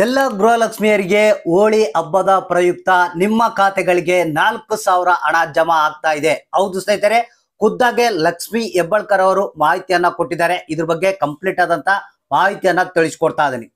ಎಲ್ಲ ಗೃಹಲಕ್ಷ್ಮಿಯರಿಗೆ ಹೋಳಿ ಹಬ್ಬದ ಪ್ರಯುಕ್ತ ನಿಮ್ಮ ಖಾತೆಗಳಿಗೆ 4,000 ಹಣ ಜಮಾ ಆಗ್ತಾ ಇದೆ. ಹೌದು ಸ್ನೇಹಿತರೆ, ಖುದ್ದಾಗೆ ಲಕ್ಷ್ಮಿ ಹೆಬ್ಬಾಳ್ಕರ್ ಅವರು ಮಾಹಿತಿಯನ್ನ ಕೊಟ್ಟಿದ್ದಾರೆ. ಇದ್ರ ಬಗ್ಗೆ ಕಂಪ್ಲೀಟ್ ಆದಂತ ಮಾಹಿತಿಯನ್ನ ತಿಳಿಸ್ಕೊಡ್ತಾ ಇದೀನಿ.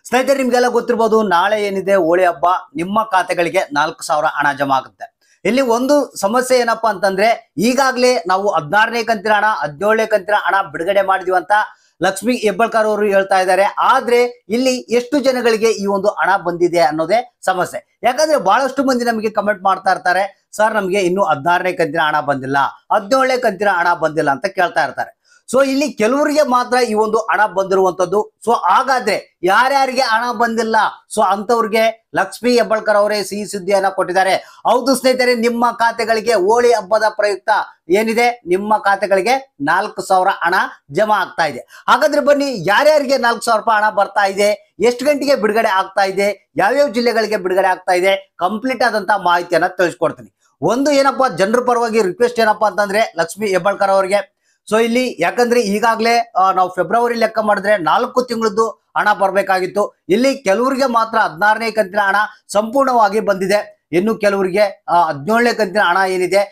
ಸ್ನೇಹಿತರೆ, ನಿಮ್ಗೆಲ್ಲ ಗೊತ್ತಿರಬಹುದು, ನಾಳೆ ಏನಿದೆ ಹೋಳಿ ಹಬ್ಬ, ನಿಮ್ಮ ಖಾತೆಗಳಿಗೆ 4,000 ಹಣ ಜಮಾ ಆಗುತ್ತೆ. ಇಲ್ಲಿ ಒಂದು ಸಮಸ್ಯೆ ಏನಪ್ಪಾ ಅಂತಂದ್ರೆ, ಈಗಾಗಲೇ ನಾವು 16ನೇ ಕಂತಿನ ಹಣ 17ನೇ ಕಂತಿನ ಹಣ ಬಿಡುಗಡೆ ಮಾಡಿದೀವಿ ಅಂತ ಲಕ್ಷ್ಮಿ ಹೆಬ್ಬಾಳ್ಕರ್ ಅವರು ಹೇಳ್ತಾ ಇದ್ದಾರೆ. ಆದ್ರೆ ಇಲ್ಲಿ ಎಷ್ಟು ಜನಗಳಿಗೆ ಈ ಒಂದು ಹಣ ಬಂದಿದೆ ಅನ್ನೋದೇ ಸಮಸ್ಯೆ. ಯಾಕಂದ್ರೆ ಬಹಳಷ್ಟು ಮಂದಿ ನಮಗೆ ಕಮೆಂಟ್ ಮಾಡ್ತಾ ಇರ್ತಾರೆ, ಸರ್ ನಮಗೆ ಇನ್ನು 16ನೇ ಕಂತಿನ ಹಣ ಬಂದಿಲ್ಲ, 17ನೇ ಕಂತಿನ ಹಣ ಬಂದಿಲ್ಲ ಅಂತ ಕೇಳ್ತಾ ಇರ್ತಾರೆ. ಸೊ ಇಲ್ಲಿ ಕೆಲವರಿಗೆ ಮಾತ್ರ ಈ ಒಂದು ಹಣ ಬಂದಿರುವಂತದ್ದು. ಸೊ ಹಾಗಾದ್ರೆ ಯಾರ್ಯಾರಿಗೆ ಹಣ ಬಂದಿಲ್ಲ, ಸೊ ಅಂತವ್ರಿಗೆ ಲಕ್ಷ್ಮಿ ಹೆಬ್ಬಾಳ್ಕರ್ ಅವರೇ ಸಿಹಿ ಸುದ್ದಿಯನ್ನ ಕೊಟ್ಟಿದ್ದಾರೆ. ಹೌದು ಸ್ನೇಹಿತರೆ, ನಿಮ್ಮ ಖಾತೆಗಳಿಗೆ ಹೋಳಿ ಹಬ್ಬದ ಪ್ರಯುಕ್ತ ಏನಿದೆ, ನಿಮ್ಮ ಖಾತೆಗಳಿಗೆ 4,000 ಹಣ ಜಮಾ ಆಗ್ತಾ ಇದೆ. ಹಾಗಾದ್ರೆ ಬನ್ನಿ, ಯಾರ್ಯಾರಿಗೆ 4,000 ರೂಪಾಯಿ ಹಣ ಬರ್ತಾ ಇದೆ, ಎಷ್ಟು ಗಂಟೆಗೆ ಬಿಡುಗಡೆ ಆಗ್ತಾ ಇದೆ, ಯಾವ್ಯಾವ ಜಿಲ್ಲೆಗಳಿಗೆ ಬಿಡುಗಡೆ ಆಗ್ತಾ ಇದೆ, ಕಂಪ್ಲೀಟ್ ಆದಂತ ಮಾಹಿತಿಯನ್ನ ತಿಳಿಸ್ಕೊಡ್ತೀನಿ. ಒಂದು ಏನಪ್ಪಾ, ಜನರ ಪರವಾಗಿ ರಿಕ್ವೆಸ್ಟ್ ಏನಪ್ಪಾ ಅಂತಂದ್ರೆ ಲಕ್ಷ್ಮಿ ಹೆಬ್ಬಾಳ್ಕರ್ ಅವರಿಗೆ, ಸೊ ಇಲ್ಲಿ ಯಾಕಂದ್ರೆ ಈಗಾಗಲೇ ನಾವು ಫೆಬ್ರವರಿ ಲೆಕ್ಕ ಮಾಡಿದ್ರೆ 4 ತಿಂಗಳದ್ದು ಹಣ ಬರ್ಬೇಕಾಗಿತ್ತು. ಇಲ್ಲಿ ಕೆಲವರಿಗೆ ಮಾತ್ರ 16ನೇ ಕಂತಿನ ಹಣ ಸಂಪೂರ್ಣವಾಗಿ ಬಂದಿದೆ. ಇನ್ನು ಕೆಲವರಿಗೆ 17ನೇ ಕಂತಿನ ಹಣ ಏನಿದೆ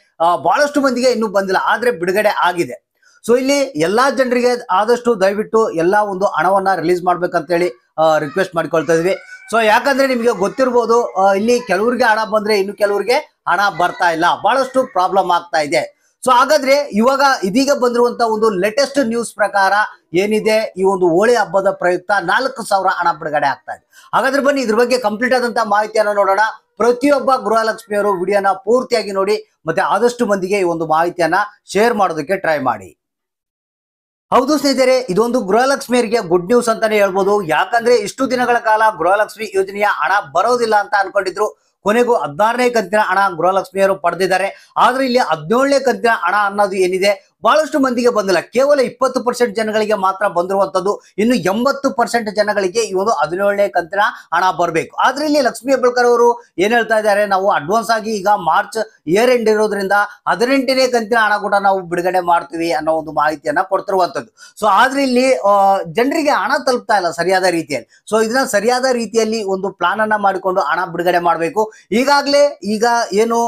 ಬಹಳಷ್ಟು ಮಂದಿಗೆ ಇನ್ನೂ ಬಂದಿಲ್ಲ, ಆದ್ರೆ ಬಿಡುಗಡೆ ಆಗಿದೆ. ಸೊ ಇಲ್ಲಿ ಎಲ್ಲಾ ಜನರಿಗೆ ಆದಷ್ಟು ದಯವಿಟ್ಟು ಎಲ್ಲಾ ಒಂದು ಹಣವನ್ನ ರಿಲೀಸ್ ಮಾಡ್ಬೇಕಂತ ಹೇಳಿ ರಿಕ್ವೆಸ್ಟ್ ಮಾಡ್ಕೊಳ್ತಾ ಇದ್ವಿ. ಸೊ ಯಾಕಂದ್ರೆ ನಿಮಗೆ ಗೊತ್ತಿರ್ಬೋದು, ಇಲ್ಲಿ ಕೆಲವರಿಗೆ ಹಣ ಬಂದ್ರೆ ಇನ್ನು ಕೆಲವರಿಗೆ ಹಣ ಬರ್ತಾ ಇಲ್ಲ, ಬಹಳಷ್ಟು ಪ್ರಾಬ್ಲಮ್ ಆಗ್ತಾ ಇದೆ. ಸೊ ಹಾಗಾದ್ರೆ ಇವಾಗ ಇದೀಗ ಬಂದಿರುವಂತ ಒಂದು ಲೇಟೆಸ್ಟ್ ನ್ಯೂಸ್ ಪ್ರಕಾರ ಏನಿದೆ, ಈ ಒಂದು ಹೋಳಿ ಹಬ್ಬದ ಪ್ರಯುಕ್ತ 4,000 ಹಣ ಬಿಡುಗಡೆ ಆಗ್ತಾ ಇದೆ. ಹಾಗಾದ್ರೆ ಬನ್ನಿ, ಇದ್ರ ಬಗ್ಗೆ ಕಂಪ್ಲೀಟ್ ಆದಂತ ಮಾಹಿತಿಯನ್ನ ನೋಡೋಣ. ಪ್ರತಿಯೊಬ್ಬ ಗೃಹಲಕ್ಷ್ಮಿಯವರು ವಿಡಿಯೋನ ಪೂರ್ತಿಯಾಗಿ ನೋಡಿ, ಮತ್ತೆ ಆದಷ್ಟು ಮಂದಿಗೆ ಈ ಒಂದು ಮಾಹಿತಿಯನ್ನ ಶೇರ್ ಮಾಡೋದಕ್ಕೆ ಟ್ರೈ ಮಾಡಿ. ಹೌದು ಸ್ನೇಹಿತರೆ, ಇದೊಂದು ಗೃಹಲಕ್ಷ್ಮಿಯರಿಗೆ ಗುಡ್ ನ್ಯೂಸ್ ಅಂತಾನೆ ಹೇಳ್ಬೋದು. ಯಾಕಂದ್ರೆ ಇಷ್ಟು ದಿನಗಳ ಕಾಲ ಗೃಹಲಕ್ಷ್ಮಿ ಯೋಜನೆಯ ಹಣ ಬರೋದಿಲ್ಲ ಅಂತ ಅನ್ಕೊಂಡಿದ್ರು. ಕೊನೆಗೂ 16ನೇ ಕಂತಿನ ಹಣ ಗೃಹಲಕ್ಷ್ಮಿಯರು ಪಡೆದಿದ್ದಾರೆ. ಆದ್ರೆ ಇಲ್ಲಿ 17ನೇ ಕಂತಿನ ಹಣ ಅನ್ನೋದು ಏನಿದೆ ಬಹಳಷ್ಟು ಮಂದಿಗೆ ಬಂದಿಲ್ಲ. ಕೇವಲ 20% ಜನಗಳಿಗೆ ಮಾತ್ರ ಬಂದಿರುವಂತದ್ದು. ಇನ್ನು 80% ಜನಗಳಿಗೆ ಈ ಒಂದು 17ನೇ ಕಂತಿನ ಹಣ ಬರಬೇಕು. ಆದ್ರೆ ಇಲ್ಲಿ ಲಕ್ಷ್ಮಿ ಹೆಬ್ಬಾಳ್ಕರ್ ಅವರು ಏನ್ ಹೇಳ್ತಾ ಇದ್ದಾರೆ, ನಾವು ಅಡ್ವಾನ್ಸ್ ಆಗಿ ಈಗ ಮಾರ್ಚ್ ಇಯರ್ ಎಂಡ್ ಇರೋದ್ರಿಂದ 18ನೇ ಕಂತಿನ ಹಣ ಕೂಡ ನಾವು ಬಿಡುಗಡೆ ಮಾಡ್ತೀವಿ ಅನ್ನೋ ಒಂದು ಮಾಹಿತಿಯನ್ನ ಕೊಡ್ತಿರುವಂತದ್ದು. ಸೊ ಆದ್ರೆ ಇಲ್ಲಿ ಜನರಿಗೆ ಹಣ ತಲುಪ್ತಾ ಇಲ್ಲ ಸರಿಯಾದ ರೀತಿಯಲ್ಲಿ. ಸೊ ಇದನ್ನ ಸರಿಯಾದ ರೀತಿಯಲ್ಲಿ ಒಂದು ಪ್ಲಾನ್ ಅನ್ನ ಮಾಡಿಕೊಂಡು ಹಣ ಬಿಡುಗಡೆ ಮಾಡಬೇಕು. ಈಗಾಗಲೇ ಈಗ ಏನು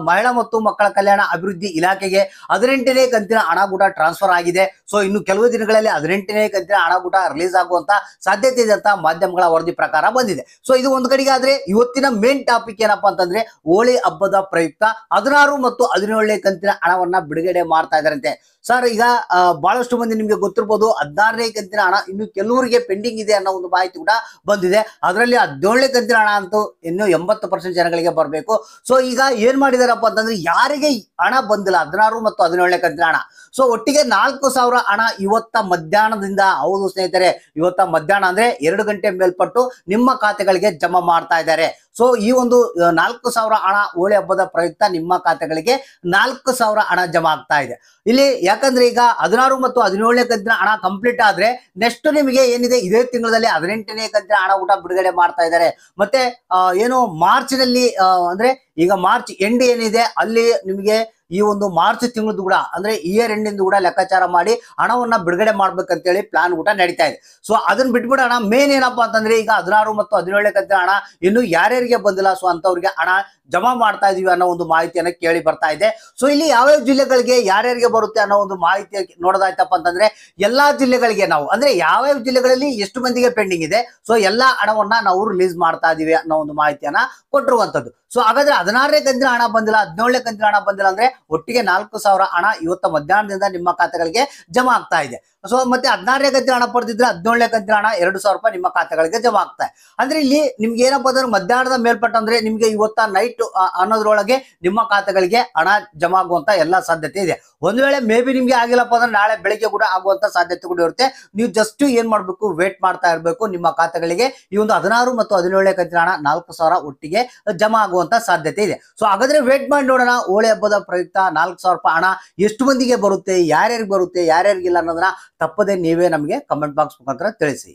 ಮಹಿಳಾ ಮತ್ತು ಮಕ್ಕಳ ಕಲ್ಯಾಣ ಅಭಿವೃದ್ಧಿ ಇಲಾಖೆಗೆ 18ನೇ ಕಂತಿನ ಹಣ ಕೂಡ ಟ್ರಾನ್ಸ್ಫರ್ ಆಗಿದೆ. ಸೊ ಇನ್ನು ಕೆಲವು ದಿನಗಳಲ್ಲಿ 18ನೇ ಕಂತಿನ ಹಣ ಕೂಡ ರಿಲೀಸ್ ಆಗುವಂತ ಸಾಧ್ಯತೆ ಇದೆ ಅಂತ ಮಾಧ್ಯಮಗಳ ವರದಿ ಪ್ರಕಾರ ಬಂದಿದೆ. ಸೊ ಇದು ಒಂದು ಕಡೆಗೆ ಆದ್ರೆ, ಇವತ್ತಿನ ಮೇನ್ ಟಾಪಿಕ್ ಏನಪ್ಪಾ ಅಂತಂದ್ರೆ, ಹೋಳಿ ಹಬ್ಬದ ಪ್ರಯುಕ್ತ 16 ಮತ್ತು 17ನೇ ಕಂತಿನ ಹಣವನ್ನ ಬಿಡುಗಡೆ ಮಾಡ್ತಾ ಇದ್ದಾರಂತೆ. ಸರ್ ಈಗ ಬಹಳಷ್ಟು ಮಂದಿ ನಿಮ್ಗೆ ಗೊತ್ತಿರ್ಬೋದು, 16ನೇ ಕಂತಿನ ಹಣ ಇನ್ನು ಕೆಲವರಿಗೆ ಪೆಂಡಿಂಗ್ ಇದೆ ಅನ್ನೋ ಒಂದು ಮಾಹಿತಿ ಕೂಡ ಬಂದಿದೆ. ಅದರಲ್ಲಿ 17ನೇ ಕಂತಿನ ಹಣ ಅಂತೂ ಇನ್ನು 80% ಜನಗಳಿಗೆ ಬರಬೇಕು. ಸೊ ಈಗ ಏನ್ ಮಾಡಿದಾರಪ್ಪ ಅಂತಂದ್ರೆ, ಯಾರಿಗೆ ಹಣ ಬಂದಿಲ್ಲ 16 ಮತ್ತು 17ನೇ ಕಂತಿನ ಹಣ, ಸೊ ಒಟ್ಟಿಗೆ 4,000 ಹಣ ಇವತ್ತ ಮಧ್ಯಾಹ್ನದಿಂದ, ಹೌದು ಸ್ನೇಹಿತರೆ, ಇವತ್ತ ಮಧ್ಯಾಹ್ನ ಅಂದ್ರೆ 2 ಗಂಟೆ ಮೇಲ್ಪಟ್ಟು ನಿಮ್ಮ ಖಾತೆಗಳಿಗೆ ಜಮಾ ಮಾಡ್ತಾ ಇದ್ದಾರೆ. ಸೊ ಈ ಒಂದು 4,000 ಹಣ ಹೋಳಿ ಹಬ್ಬದ ಪ್ರಯುಕ್ತ ನಿಮ್ಮ ಖಾತೆಗಳಿಗೆ 4,000 ಹಣ ಜಮಾ ಆಗ್ತಾ ಇದೆ. ಇಲ್ಲಿ ಯಾಕಂದ್ರೆ ಈಗ 16 ಮತ್ತು 17ನೇ ಕಂತಿನ ಹಣ ಕಂಪ್ಲೀಟ್ ಆದ್ರೆ ನೆಕ್ಸ್ಟ್ ನಿಮಗೆ ಏನಿದೆ, ಇದೇ ತಿಂಗಳಲ್ಲಿ 18ನೇ ಕಂತಿನ ಹಣ ಕೂಡ ಬಿಡುಗಡೆ ಮಾಡ್ತಾ ಇದ್ದಾರೆ. ಮತ್ತೆ ಏನು ಮಾರ್ಚ್ ನಲ್ಲಿ ಅಂದ್ರೆ ಈಗ ಮಾರ್ಚ್ ಎಂಡ್ ಏನಿದೆ, ಅಲ್ಲಿ ನಿಮಗೆ ಈ ಒಂದು ಮಾರ್ಚ್ ತಿಂಗಳದ್ದು ಕೂಡ ಅಂದ್ರೆ ಇಯರ್ ಎಂಡ್ ಇಂದು ಕೂಡ ಲೆಕ್ಕಾಚಾರ ಮಾಡಿ ಹಣವನ್ನ ಬಿಡುಗಡೆ ಮಾಡ್ಬೇಕಂತೇಳಿ ಪ್ಲಾನ್ ಕೂಡ ನಡೀತಾ ಇದೆ. ಸೊ ಅದನ್ನ ಬಿಟ್ಬಿಡೋಣ. ಮೇನ್ ಏನಪ್ಪಾ ಅಂತಂದ್ರೆ, ಈಗ 16 ಮತ್ತು 17ನೇ ಕಂತಿನ ಹಣ ಇನ್ನು ಯಾರ್ಯಾರಿಗೆ ಬಂದಿಲ್ಲ, ಸೊ ಅಂತವ್ರಿಗೆ ಹಣ ಜಮಾ ಮಾಡ್ತಾ ಇದೀವಿ ಅನ್ನೋ ಒಂದು ಮಾಹಿತಿಯನ್ನ ಕೇಳಿ ಬರ್ತಾ ಇದೆ. ಸೊ ಇಲ್ಲಿ ಯಾವ್ಯಾವ ಜಿಲ್ಲೆಗಳಿಗೆ ಯಾರ್ಯಾರಿಗೆ ಬರುತ್ತೆ ಅನ್ನೋ ಒಂದು ಮಾಹಿತಿ ನೋಡೋದಾಯ್ತಪ್ಪ ಅಂತಂದ್ರೆ, ಎಲ್ಲಾ ಜಿಲ್ಲೆಗಳಿಗೆ ನಾವು ಅಂದ್ರೆ ಯಾವ್ಯಾವ ಜಿಲ್ಲೆಗಳಲ್ಲಿ ಎಷ್ಟು ಮಂದಿಗೆ ಪೆಂಡಿಂಗ್ ಇದೆ, ಸೊ ಎಲ್ಲಾ ಹಣವನ್ನ ನಾವು ರಿಲೀಸ್ ಮಾಡ್ತಾ ಇದೀವಿ ಅನ್ನೋ ಒಂದು ಮಾಹಿತಿಯನ್ನ ಕೊಟ್ಟಿರುವಂತದ್ದು. ಸೊ ಹಾಗಾದ್ರೆ 16ನೇ ಕಂತಿನ ಹಣ ಬಂದಿಲ್ಲ, 17ನೇ ಕಂತಿನ ಹಣ ಬಂದಿಲ್ಲ ಅಂದ್ರೆ ಒಟ್ಟಿಗೆ 4,000 ಹಣ ಇವತ್ತು ಮಧ್ಯಾಹ್ನದಿಂದ ನಿಮ್ಮ ಖಾತೆಗಳಿಗೆ ಜಮಾ ಆಗ್ತಾ ಇದೆ. ಸೊ ಮತ್ತೆ 16ನೇ ಕಂತಿನ ಹಣ ಪಡೆದಿದ್ರೆ 17ನೇ ಕಂತಿನ ಹಣ 2,000 ರೂಪಾಯಿ ನಿಮ್ಮ ಖಾತೆಗಳಿಗೆ ಜಮಾ ಆಗ್ತಾ ಇದೆ. ಅಂದ್ರೆ ಇಲ್ಲಿ ನಿಮ್ಗೆ ಏನಪ್ಪಾ ಅಂದ್ರೆ, ಮಧ್ಯಾಹ್ನದ ಮೇಲ್ಪಟ್ಟ ಅಂದ್ರೆ ನಿಮ್ಗೆ ಇವತ್ತ ನೈಟ್ ಅನ್ನೋದ್ರೊಳಗೆ ನಿಮ್ಮ ಖಾತೆಗಳಿಗೆ ಹಣ ಜಮಾ ಆಗುವಂತ ಎಲ್ಲಾ ಸಾಧ್ಯತೆ ಇದೆ. ಒಂದ್ ವೇಳೆ ಮೇ ಬಿ ನಿಮ್ಗೆ ಆಗಿಲ್ಲಪ್ಪ ಅಂದ್ರೆ ನಾಳೆ ಬೆಳಿಗ್ಗೆ ಕೂಡ ಆಗುವಂತ ಸಾಧ್ಯತೆ ಕೂಡ ಇರುತ್ತೆ. ನೀವು ಜಸ್ಟ್ ಏನ್ ಮಾಡ್ಬೇಕು, ವೇಟ್ ಮಾಡ್ತಾ ಇರ್ಬೇಕು. ನಿಮ್ಮ ಖಾತೆಗಳಿಗೆ ಈ ಒಂದು 16 ಮತ್ತು 17ನೇ ಕಂತಿನ ಹಣ 4,000 ಒಟ್ಟಿಗೆ ಜಮಾ ಆಗುವಂತ ಸಾಧ್ಯತೆ ಇದೆ. ಸೊ ಹಾಗಾದ್ರೆ ವೇಟ್ ಮಾಡಿ ನೋಡೋಣ, ಹೋಳಿ ಹಬ್ಬದ ಪ್ರಯುಕ್ತ 4,000 ರೂಪಾಯಿ ಹಣ ಎಷ್ಟು ಮಂದಿಗೆ ಬರುತ್ತೆ, ಯಾರ್ಯಾರಿಗೆ ಬರುತ್ತೆ, ಯಾರ್ಯಾರಿಗಿಲ್ಲ ಅನ್ನೋದನ್ನ ತಪ್ಪದೆ ನೀವೇ ನಮಗೆ ಕಮೆಂಟ್ ಬಾಕ್ಸ್ ಮುಖಾಂತರ ತಿಳಿಸಿ.